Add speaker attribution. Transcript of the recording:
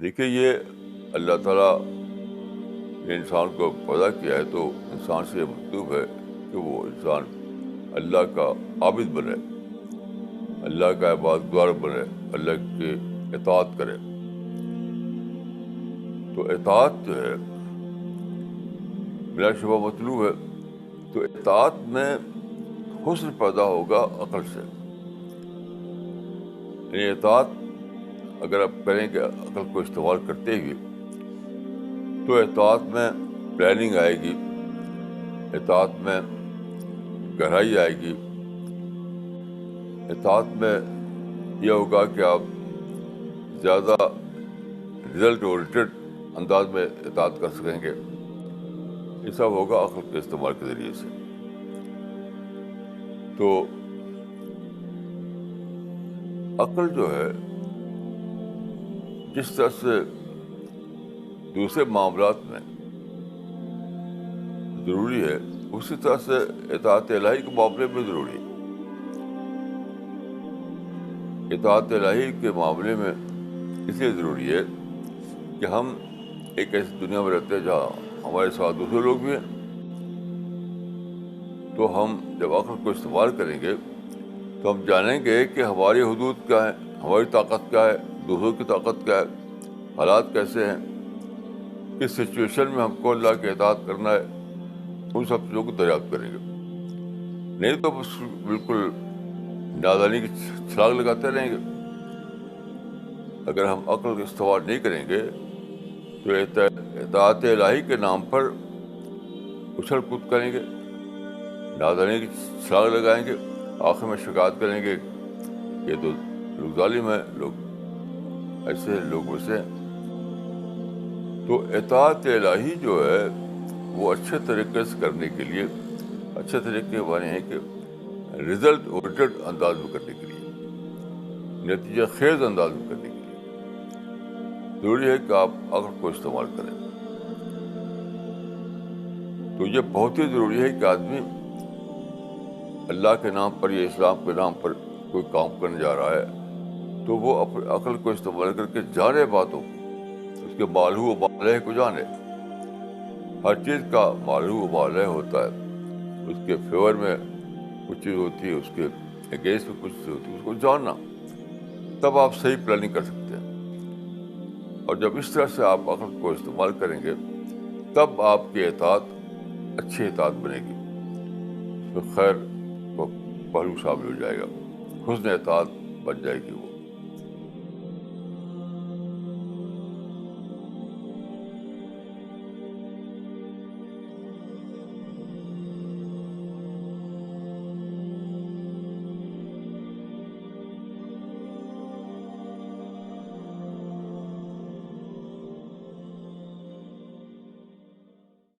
Speaker 1: دیکھیے یہ اللہ تعالیٰ نے انسان کو پیدا کیا ہے تو انسان سے یہ مطلوب ہے کہ وہ انسان اللہ کا عابد بنے، اللہ کا عبادت گزار بنے، اللہ کی اطاعت کرے۔ تو اطاعت جو ہے بلا شبہ مطلوب ہے۔ تو اطاعت میں حسن پیدا ہوگا عقل سے، یعنی اطاعت اگر آپ کریں کہ عقل کو استعمال کرتے ہوئے تو اطاعت میں پلاننگ آئے گی، اطاعت میں گہرائی آئے گی، اطاعت میں یہ ہوگا کہ آپ زیادہ رزلٹ اورینٹڈ انداز میں اطاعت کر سکیں گے۔ یہ سب ہوگا عقل کے استعمال کے ذریعے سے۔ تو عقل جو ہے جس طرح سے دوسرے معاملات میں ضروری ہے اسی طرح سے اطاعت الہی کے معاملے میں ضروری ہے۔ اطاعت الہی کے معاملے میں اس لیے ضروری ہے کہ ہم ایک ایسی دنیا میں رہتے ہیں جہاں ہمارے ساتھ دوسرے لوگ بھی ہیں۔ تو ہم جب عقل کو استعمال کریں گے تو ہم جانیں گے کہ ہماری حدود کیا ہے، ہماری طاقت کیا ہے، دوسروں کی طاقت کیا ہے، حالات کیسے ہیں، کس سچویشن میں ہم کو اللہ کی اطاعت کرنا ہے، ان سب چیزوں کو دریافت کریں گے۔ نہیں تو بس بالکل نادانی کی چھلانگ لگاتے رہیں گے۔ اگر ہم عقل کا استعمال نہیں کریں گے تو اطاعت الہی کے نام پر اچھل کود کریں گے، نادانی کی چھلانگ لگائیں گے، آخر میں شکایت کریں گے یہ تو لوگ ظالم ہیں، لوگ ایسے ہیں، لوگ ویسے ہیں۔ تو اطاعت الہی جو ہے وہ اچھے طریقے سے کرنے کے لیے، اچھے طریقے بنے ہیں کہ رزلٹ اورینٹڈ انداز میں کرنے کے لیے، نتیجہ خیز انداز میں کرنے کے لیے ضروری ہے کہ آپ عقل کو استعمال کریں۔ تو یہ بہت ہی ضروری ہے کہ آدمی اللہ کے نام پر یا اسلام کے نام پر کوئی کام کرنے جا رہا ہے تو وہ اپنے عقل کو استعمال کر کے جانے باتوں کو، اس کے مالہ و مالہ کو جانے۔ ہر چیز کا مالہ و مالہ ہوتا ہے، اس کے فیور میں کچھ چیز ہوتی ہے، اس کے اگینسٹ میں کچھ چیز ہوتی ہے، اس کو جاننا، تب آپ صحیح پلاننگ کر سکتے ہیں۔ اور جب اس طرح سے آپ عقل کو استعمال کریں گے تب آپ کی اطاعت اچھی اطاعت بنے گی، اس میں خیر کو پہلو شامل ہو جائے گا، حسن اطاعت بن جائے گی۔